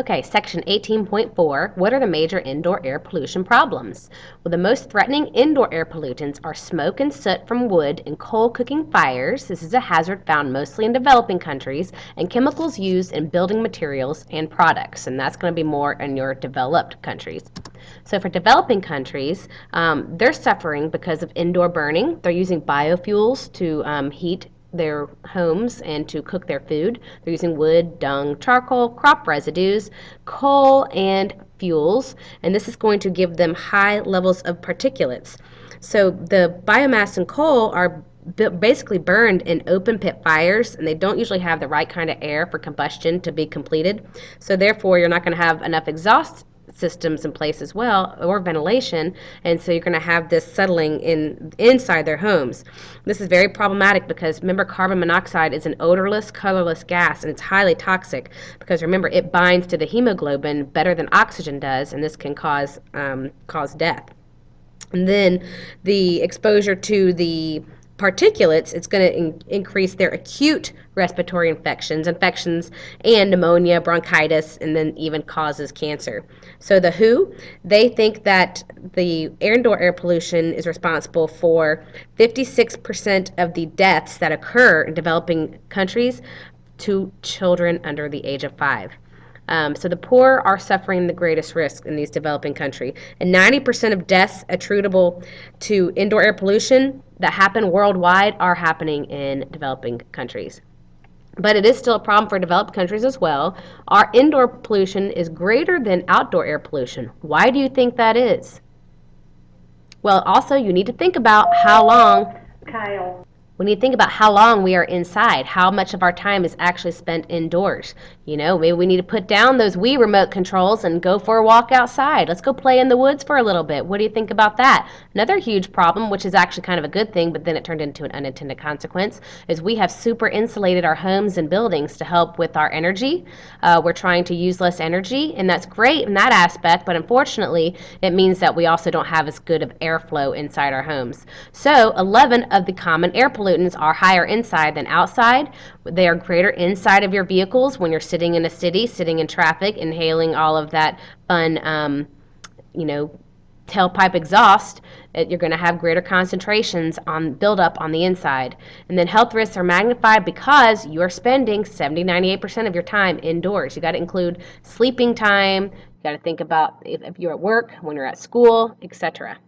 Okay, section 18.4. What are the major indoor air pollution problems? Well, the most threatening indoor air pollutants are smoke and soot from wood and coal cooking fires. This is a hazard found mostly in developing countries, and chemicals used in building materials and products. And that's going to be more in your developed countries. So, for developing countries, they're suffering because of indoor burning. They're using biofuels to heat their homes and to cook their food. They're using wood, dung, charcoal, crop residues, coal, and fuels, and this is going to give them high levels of particulates. So the biomass and coal are basically burned in open pit fires, and they don't usually have the right kind of air for combustion to be completed. So therefore, you're not going to have enough exhaust systems in place as well, or ventilation, and so you're going to have this settling inside their homes. This is very problematic because remember, carbon monoxide is an odorless, colorless gas, and it's highly toxic because remember, it binds to the hemoglobin better than oxygen does, and this can cause death. And then the exposure to the particulates, it's going to increase their acute respiratory infections, and pneumonia, bronchitis, and then even causes cancer. So the WHO, they think that the indoor air pollution is responsible for 56% of the deaths that occur in developing countries to children under the age of 5. So the poor are suffering the greatest risk in these developing countries. And 90% of deaths attributable to indoor air pollution that happen worldwide are happening in developing countries. But it is still a problem for developed countries as well. Our indoor pollution is greater than outdoor air pollution. Why do you think that is? Well, also, you need to think about how long Kyle. we need to think about how long we are inside, how much of our time is actually spent indoors. Maybe we need to put down those Wii remote controls and go for a walk outside. Let's go play in the woods for a little bit. What do you think about that? Another huge problem, which is actually kind of a good thing, but then it turned into an unintended consequence, is we have super insulated our homes and buildings to help with our energy. We're trying to use less energy, and that's great in that aspect, but unfortunately, it means that we also don't have as good of airflow inside our homes. So 11 of the common air pollutants are higher inside than outside. They are greater inside of your vehicles when you're sitting in a city, sitting in traffic, inhaling all of that fun, tailpipe exhaust. You're going to have greater concentrations on buildup on the inside. And then health risks are magnified because you're spending 98% of your time indoors. You got to include sleeping time. You got to think about if you're at work, when you're at school, etc.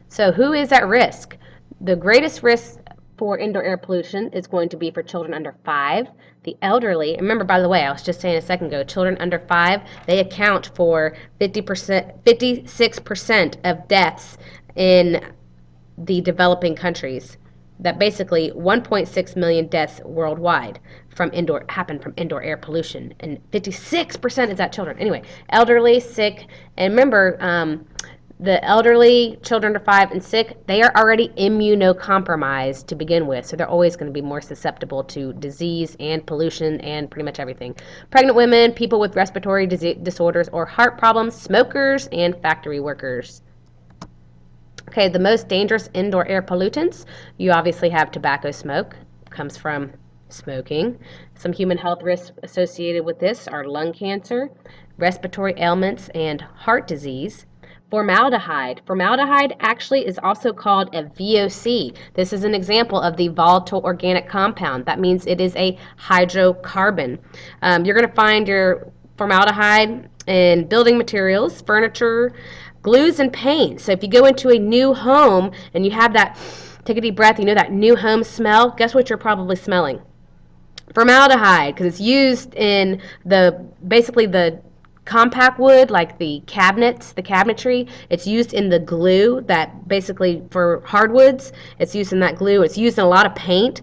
So who is at risk? The greatest risk for indoor air pollution is going to be for children under 5, the elderly. Remember, by the way, I was just saying a second ago, children under 5, they account for 56% of deaths in the developing countries. That basically 1.6 million deaths worldwide happen from indoor air pollution, and 56% is at children. Anyway, elderly, sick, and remember, the elderly, children under 5, and sick, they are already immunocompromised to begin with, so they're always going to be more susceptible to disease and pollution and pretty much everything. Pregnant women, people with respiratory disorders or heart problems, smokers, and factory workers. Okay, the most dangerous indoor air pollutants, you obviously have tobacco smoke, comes from smoking. Some human health risks associated with this are lung cancer, respiratory ailments, and heart disease. Formaldehyde. Formaldehyde actually is also called a VOC. This is an example of the volatile organic compound. That means it is a hydrocarbon. You're going to find your formaldehyde in building materials, furniture, glues, and paint. So if you go into a new home and you have that, take a deep breath, that new home smell, guess what you're probably smelling? Formaldehyde, because it's used in basically the compact wood, like the cabinets, the cabinetry. It's used in the glue that basically for hardwoods. It's used in that glue. It's used in a lot of paint.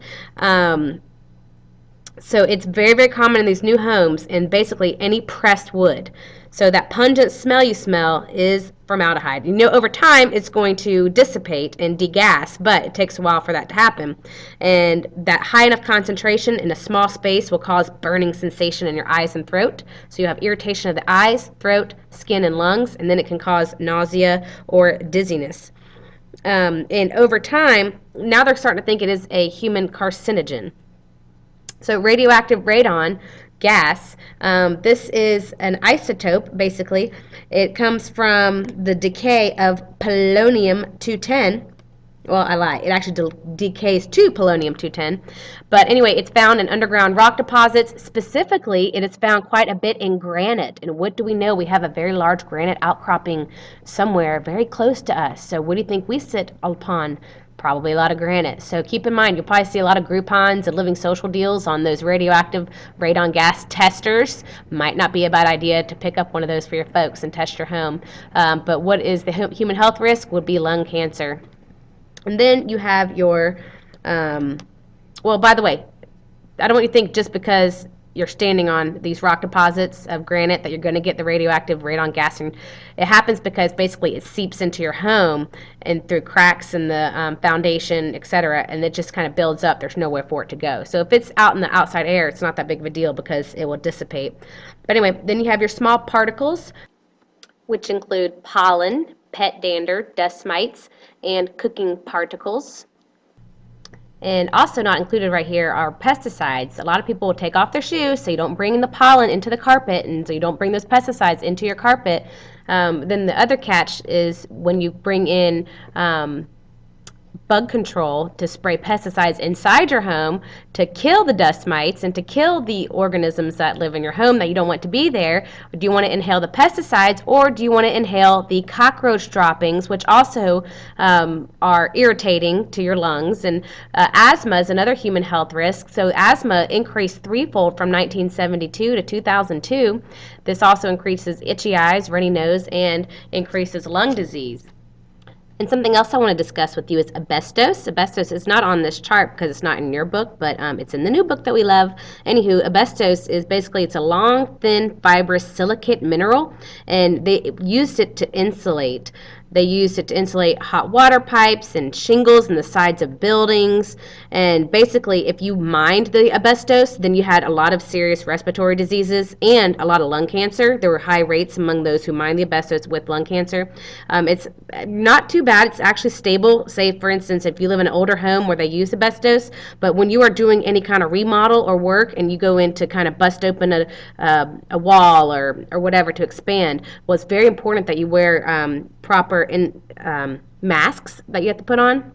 So it's very, very common in these new homes and basically any pressed wood. So that pungent smell you smell is formaldehyde. Over time it's going to dissipate and degas, but it takes a while for that to happen. And that high enough concentration in a small space will cause burning sensation in your eyes and throat. So you have irritation of the eyes, throat, skin, and lungs, and then it can cause nausea or dizziness. And over time, now they're starting to think it is a human carcinogen. So radioactive radon, gas. This is an isotope, basically. It comes from the decay of polonium-210. Well, I lie. It actually decays to polonium-210. But anyway, it's found in underground rock deposits. Specifically, it is found quite a bit in granite. And what do we know? We have a very large granite outcropping somewhere very close to us. So what do you think we sit upon? Probably a lot of granite. So keep in mind, you'll probably see a lot of Groupons and Living Social deals on those radioactive radon gas testers. Might not be a bad idea to pick up one of those for your folks and test your home. But what is the human health risk? Would be lung cancer. And then you have your, well, by the way, I don't want you to think just because you're standing on these rock deposits of granite that you're going to get the radioactive radon gas. And it happens because basically it seeps into your home and through cracks in the foundation, etc., and it just kind of builds up. There's nowhere for it to go. So if it's out in the outside air, it's not that big of a deal because it will dissipate. But anyway, then you have your small particles, which include pollen, pet dander, dust mites, and cooking particles. And also not included right here are pesticides. A lot of people will take off their shoes so you don't bring the pollen into the carpet and so you don't bring those pesticides into your carpet. Then the other catch is when you bring in bug control to spray pesticides inside your home to kill the dust mites and to kill the organisms that live in your home that you don't want to be there. Do you want to inhale the pesticides or do you want to inhale the cockroach droppings, which also are irritating to your lungs? And asthma is another human health risk. So asthma increased threefold from 1972 to 2002. This also increases itchy eyes, runny nose, and increases lung disease. And something else I want to discuss with you is asbestos. Asbestos is not on this chart because it's not in your book, but it's in the new book that we love. Anywho, asbestos is basically, it's a long, thin, fibrous silicate mineral, and they used it to insulate. They used it to insulate hot water pipes and shingles in the sides of buildings. And basically, if you mined the asbestos, then you had a lot of serious respiratory diseases and a lot of lung cancer. There were high rates among those who mined the asbestos with lung cancer. It's not too bad. It's actually stable. Say, for instance, if you live in an older home where they use asbestos, but when you are doing any kind of remodel or work and you go in to kind of bust open a wall or whatever to expand, well, it's very important that you wear proper masks that you have to put on.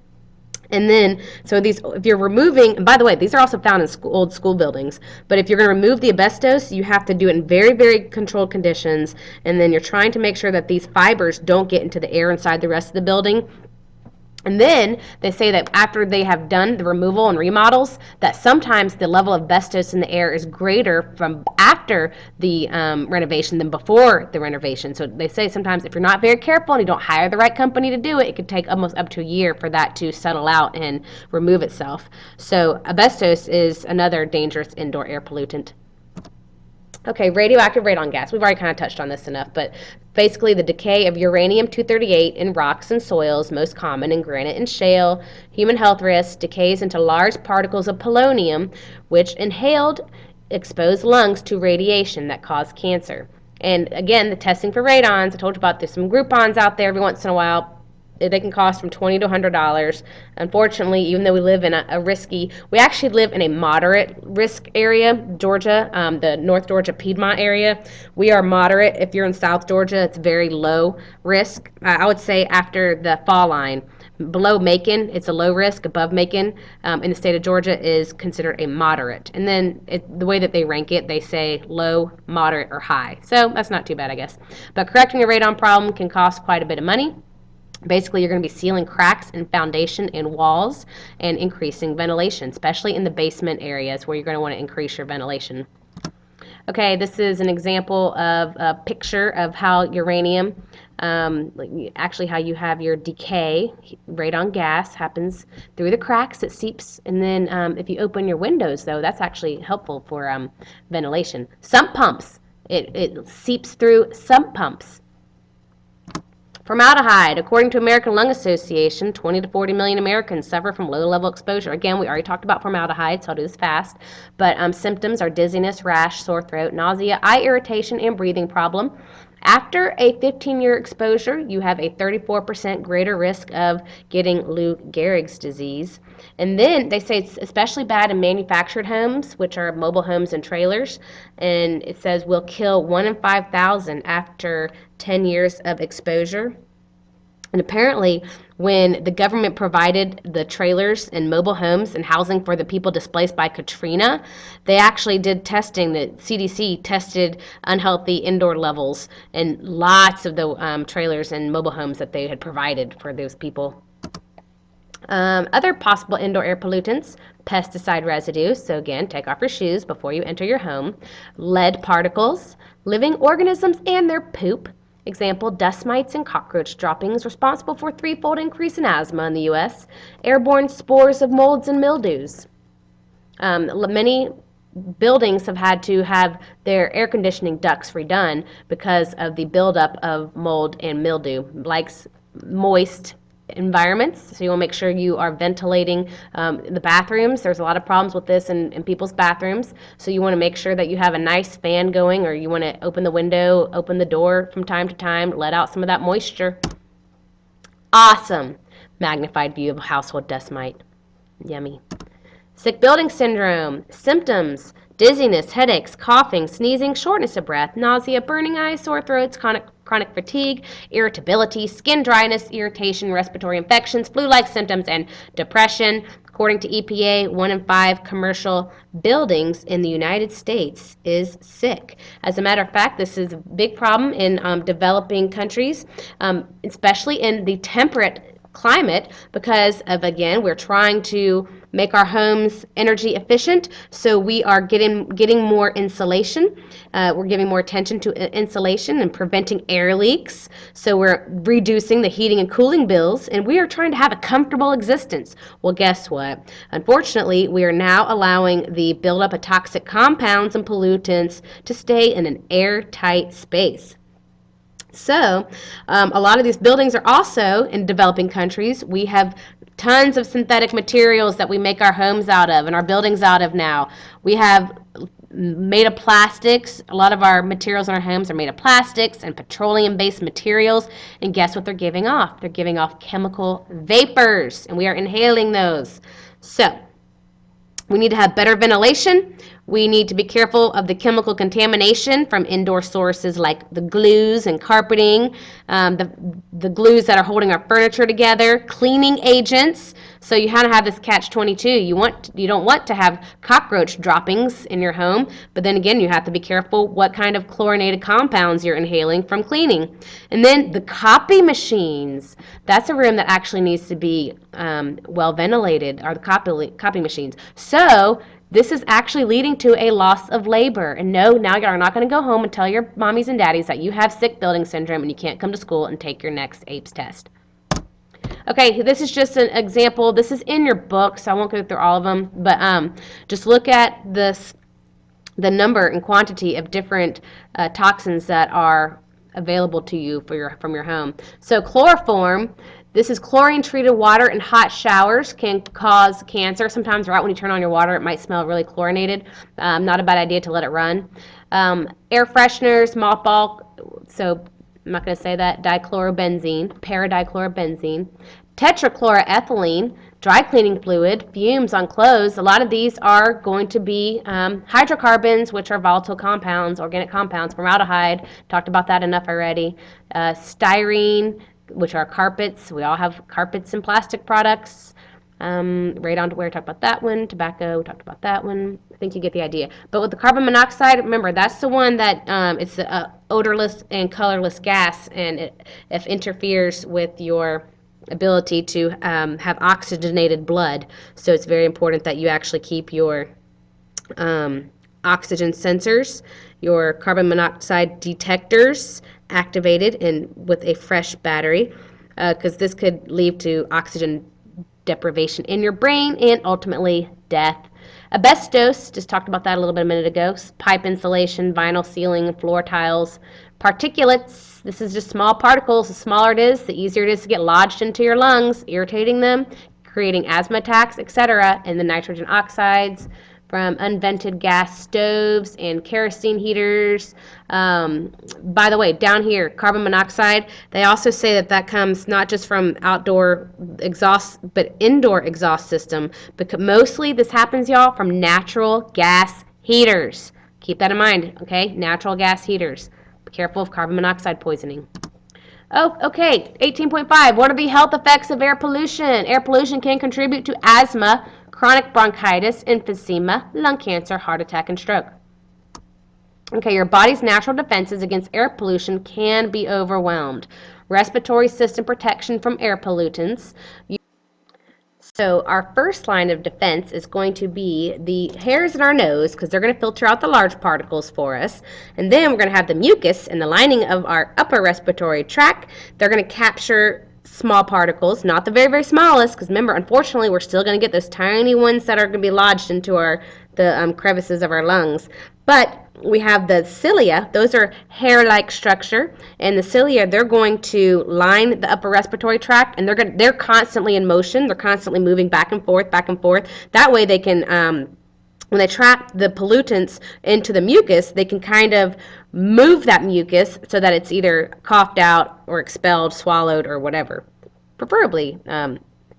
And then, so these, if you're removing, and by the way, these are also found in old school buildings, but if you're going to remove the asbestos, you have to do it in very, very controlled conditions, and then you're trying to make sure that these fibers don't get into the air inside the rest of the building. And then they say that after they have done the removal and remodels, that sometimes the level of asbestos in the air is greater from after the renovation than before the renovation. So they say sometimes if you're not very careful and you don't hire the right company to do it, it could take almost up to a year for that to settle out and remove itself. So asbestos is another dangerous indoor air pollutant. Okay, radioactive radon gas. We've already kind of touched on this enough, but basically the decay of uranium-238 in rocks and soils, most common in granite and shale. Human health risk decays into large particles of polonium, which inhaled expose lungs to radiation that cause cancer. And again, the testing for radons, I told you about there's some Groupons out there every once in a while. They can cost from $20 to $100. Unfortunately, even though we live in a risky, we actually live in a moderate risk area, Georgia, the North Georgia Piedmont area. We are moderate. If you're in South Georgia, it's very low risk. I would say after the fall line. Below Macon, it's a low risk. Above Macon, in the state of Georgia, is considered a moderate. And then the way that they rank it, they say low, moderate, or high. So that's not too bad, I guess. But correcting a radon problem can cost quite a bit of money. Basically, you're going to be sealing cracks in foundation and walls and increasing ventilation, especially in the basement areas where you're going to want to increase your ventilation. Okay, this is an example of a picture of how uranium, actually how you have your decay, radon gas happens through the cracks, it seeps, and then if you open your windows, though, that's actually helpful for ventilation. Sump pumps, it seeps through sump pumps. Formaldehyde. According to American Lung Association, 20 to 40 million Americans suffer from low-level exposure. Again, we already talked about formaldehyde, so I'll do this fast. But symptoms are dizziness, rash, sore throat, nausea, eye irritation, and breathing problem. After a 15-year exposure, you have a 34% greater risk of getting Lou Gehrig's disease. And then they say it's especially bad in manufactured homes, which are mobile homes and trailers. And it says will kill 1 in 5,000 after 10 years of exposure. And apparently, when the government provided the trailers and mobile homes and housing for the people displaced by Katrina, they actually did testing. The CDC tested unhealthy indoor levels in lots of the trailers and mobile homes that they had provided for those people. Other possible indoor air pollutants, pesticide residues, so again, take off your shoes before you enter your home, lead particles, living organisms and their poop. Example, dust mites and cockroach droppings responsible for threefold increase in asthma in the U.S., airborne spores of molds and mildews. Many buildings have had to have their air conditioning ducts redone because of the buildup of mold and mildew. Likes moist environments, so you want to make sure you are ventilating the bathrooms. There's a lot of problems with this in people's bathrooms, so you want to make sure that you have a nice fan going, or you want to open the window, open the door from time to time, let out some of that moisture. Awesome magnified view of household dust mite. Yummy. Sick building syndrome. Symptoms: dizziness, headaches, coughing, sneezing, shortness of breath, nausea, burning eyes, sore throats, chronic fatigue, irritability, skin dryness, irritation, respiratory infections, flu-like symptoms, and depression. According to EPA, 1 in 5 commercial buildings in the United States is sick. As a matter of fact, this is a big problem in developing countries, especially in the temperate climate, because of, again, we're trying to make our homes energy efficient, so we are getting more insulation. We're giving more attention to insulation and preventing air leaks, so we're reducing the heating and cooling bills, and we are trying to have a comfortable existence. Well, guess what? Unfortunately, we are now allowing the buildup of toxic compounds and pollutants to stay in an airtight space. So, a lot of these buildings are also in developing countries. We have tons of synthetic materials that we make our homes out of and our buildings out of now. We have made of plastics. A lot of our materials in our homes are made of plastics and petroleum-based materials. And guess what they're giving off? They're giving off chemical vapors, and we are inhaling those. So, we need to have better ventilation. We need to be careful of the chemical contamination from indoor sources like the glues and carpeting, the glues that are holding our furniture together, cleaning agents. So you kind of have this catch-22. You don't want to have cockroach droppings in your home, but then again, you have to be careful what kind of chlorinated compounds you're inhaling from cleaning. And then the copy machines. That's a room that actually needs to be well ventilated, are the copy machines. So this is actually leading to a loss of labor. And no, now you're not going to go home and tell your mommies and daddies that you have sick building syndrome and you can't come to school and take your next APES test. Okay, this is just an example. This is in your book, so I won't go through all of them, but just look at the number and quantity of different toxins that are available to you from your home. So chloroform, this is chlorine-treated water in hot showers, can cause cancer. Sometimes right when you turn on your water, it might smell really chlorinated. Not a bad idea to let it run. Air fresheners, mothball, so I'm not going to say that, dichlorobenzene, para-dichlorobenzene, tetrachloroethylene, dry cleaning fluid, fumes on clothes. A lot of these are going to be hydrocarbons, which are volatile compounds, organic compounds, formaldehyde, talked about that enough already, styrene, which are carpets. We all have carpets and plastic products. Radon, talked about that one. Tobacco, we talked about that one. I think you get the idea. But with the carbon monoxide, remember, that's the one that it's an odorless and colorless gas, and it interferes with your ability to have oxygenated blood. So it's very important that you actually keep your oxygen sensors, your carbon monoxide detectors activated and with a fresh battery, because this could lead to oxygen deprivation in your brain and ultimately death. Asbestos, just talked about that a little bit a minute ago. Pipe insulation, vinyl ceiling, floor tiles. Particulates, this is just small particles. The smaller it is, the easier it is to get lodged into your lungs, irritating them, creating asthma attacks, etc. And the nitrogen oxides, from unvented gas stoves and kerosene heaters. By the way, down here, carbon monoxide, they also say that that comes not just from outdoor exhaust, but indoor exhaust system. Because mostly this happens, y'all, from natural gas heaters. Keep that in mind, okay? Natural gas heaters. Be careful of carbon monoxide poisoning. Oh, okay. 18.5. What are the health effects of air pollution? Air pollution can contribute to asthma, chronic bronchitis, emphysema, lung cancer, heart attack, and stroke. Okay, your body's natural defenses against air pollution can be overwhelmed. Respiratory system protection from air pollutants. So our first line of defense is going to be the hairs in our nose, because they're going to filter out the large particles for us. And then we're going to have the mucus in the lining of our upper respiratory tract. They're going to capture small particles, not the very, very smallest, because remember, unfortunately, we're still going to get those tiny ones that are going to be lodged into the crevices of our lungs. But we have the cilia. Those are hair-like structure, and the cilia, they're going to line the upper respiratory tract, and they're constantly in motion. They're constantly moving back and forth, back and forth. That way they can, when they trap the pollutants into the mucus, they can kind of move that mucus so that it's either coughed out or expelled, swallowed, or whatever. Preferably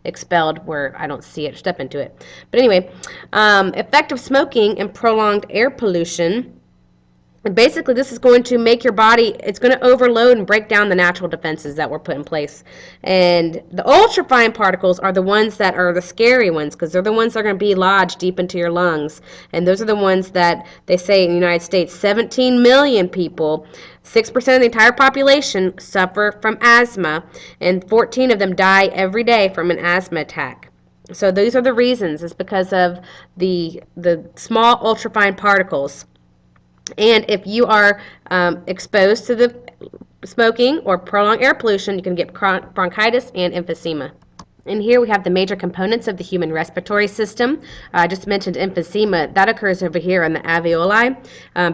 expelled where I don't see it, step into it. But anyway, effective smoking and prolonged air pollution. And basically, this is going to make your body, it's going to overload and break down the natural defenses that were put in place. And the ultrafine particles are the ones that are the scary ones, because they're the ones that are going to be lodged deep into your lungs. And those are the ones that they say in the United States, 17 million people, 6% of the entire population suffer from asthma, and 14 of them die every day from an asthma attack. So those are the reasons. It's because of the small ultrafine particles. And if you are exposed to the smoking or prolonged air pollution, you can get bronchitis and emphysema. And here we have the major components of the human respiratory system. I just mentioned emphysema. That occurs over here in the alveoli.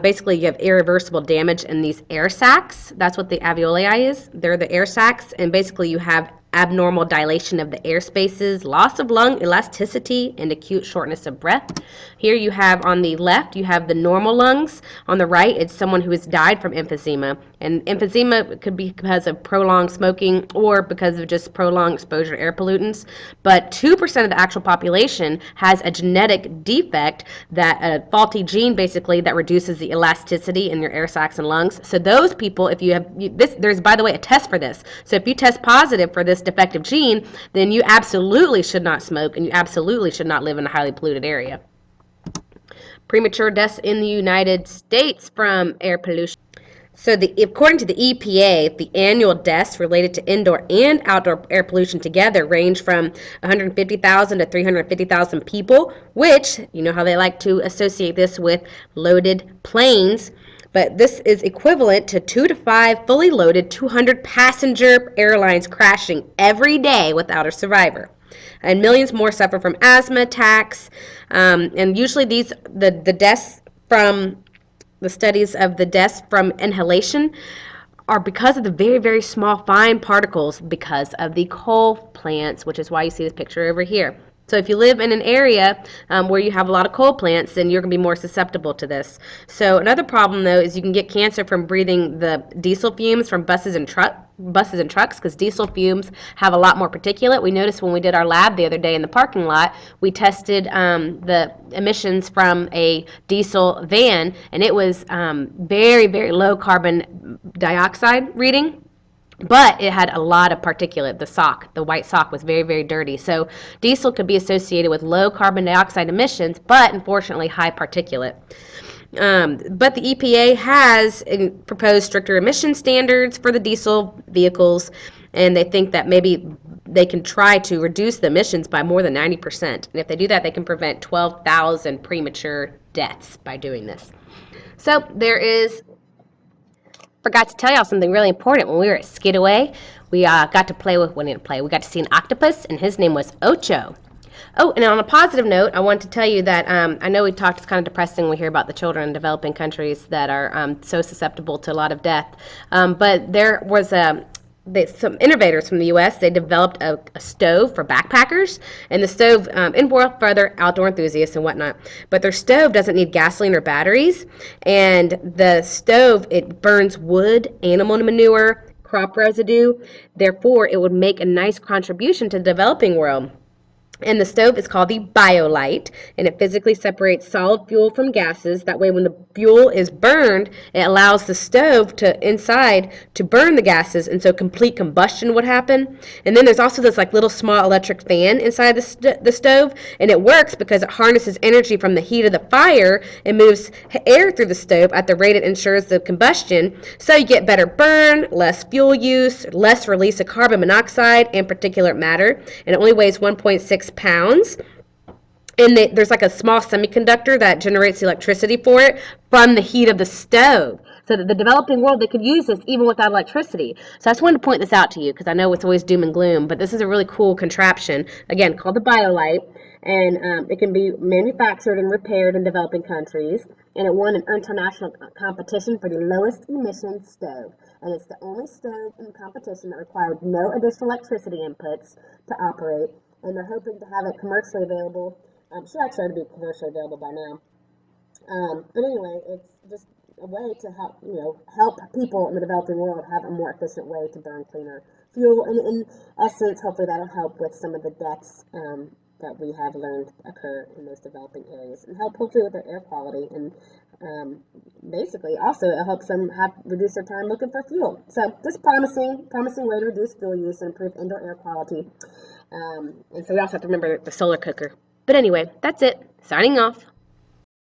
Basically, you have irreversible damage in these air sacs. That's what the alveoli is. They're the air sacs. And basically, you have abnormal dilation of the air spaces, loss of lung elasticity, and acute shortness of breath. Here you have on the left, you have the normal lungs. On the right, it's someone who has died from emphysema. And emphysema could be because of prolonged smoking or because of just prolonged exposure to air pollutants. But 2% of the actual population has a genetic defect, that a faulty gene basically that reduces the elasticity in your air sacs and lungs. So those people, if you have this, there's by the way a test for this. So if you test positive for this defective gene, then you absolutely should not smoke, and you absolutely should not live in a highly polluted area. Premature deaths in the United States from air pollution. So according to the EPA, the annual deaths related to indoor and outdoor air pollution together range from 150,000 to 350,000 people, which, you know how they like to associate this with loaded planes. But this is equivalent to 2 to 5 fully loaded 200-passenger airlines crashing every day without a survivor. And millions more suffer from asthma attacks. And usually the deaths from the studies of the deaths from inhalation are because of the very, very small fine particles because of the coal plants, which is why you see this picture over here. So if you live in an area where you have a lot of coal plants, then you're going to be more susceptible to this. So another problem, though, is you can get cancer from breathing the diesel fumes from buses and trucks, because diesel fumes have a lot more particulate. We noticed when we did our lab the other day in the parking lot, we tested the emissions from a diesel van, and it was very, very low carbon dioxide reading. But it had a lot of particulate. The white sock was very, very dirty. So diesel could be associated with low carbon dioxide emissions, but unfortunately high particulate. But the EPA has proposed stricter emission standards for the diesel vehicles, and they think that maybe they can try to reduce the emissions by more than 90%. And if they do that, they can prevent 12,000 premature deaths by doing this. So forgot to tell y'all something really important. When we were at Skidaway, we got to play with, we got to see an octopus, and his name was Ocho. Oh, and on a positive note, I want to tell you that I know we talked, it's kind of depressing when we hear about the children in developing countries that are so susceptible to a lot of death. But there was some innovators from the U.S. They developed a stove for backpackers, and the stove, and for further outdoor enthusiasts and whatnot. But their stove doesn't need gasoline or batteries, and the stove it burns wood, animal manure, crop residue. Therefore, it would make a nice contribution to the developing world. And the stove is called the BioLite, and it physically separates solid fuel from gases. That way, when the fuel is burned, it allows the stove to inside to burn the gases, and so complete combustion would happen. And then there's also this like little small electric fan inside the stove, and it works because it harnesses energy from the heat of the fire and moves air through the stove at the rate it ensures the combustion. So you get better burn, less fuel use, less release of carbon monoxide and particulate matter, and it only weighs 1.6 pounds. And there's like a small semiconductor that generates electricity for it from the heat of the stove. So that the developing world, they could use this even without electricity. So I just wanted to point this out to you because I know it's always doom and gloom, but this is a really cool contraption, again, called the BioLite. And it can be manufactured and repaired in developing countries. And it won an international competition for the lowest emission stove. And it's the only stove in the competition that required no additional electricity inputs to operate. And they're hoping to have it commercially available. Should actually already be commercially available by now. But anyway, it's just a way to help people in the developing world have a more efficient way to burn cleaner fuel. And in essence, hopefully that'll help with some of the deaths that we have learned occur in those developing areas, and help hopefully with their air quality. And basically, also it helps them reduce their time looking for fuel. So this promising way to reduce fuel use and improve indoor air quality. And so we also have to remember the solar cooker. But anyway, that's it. Signing off.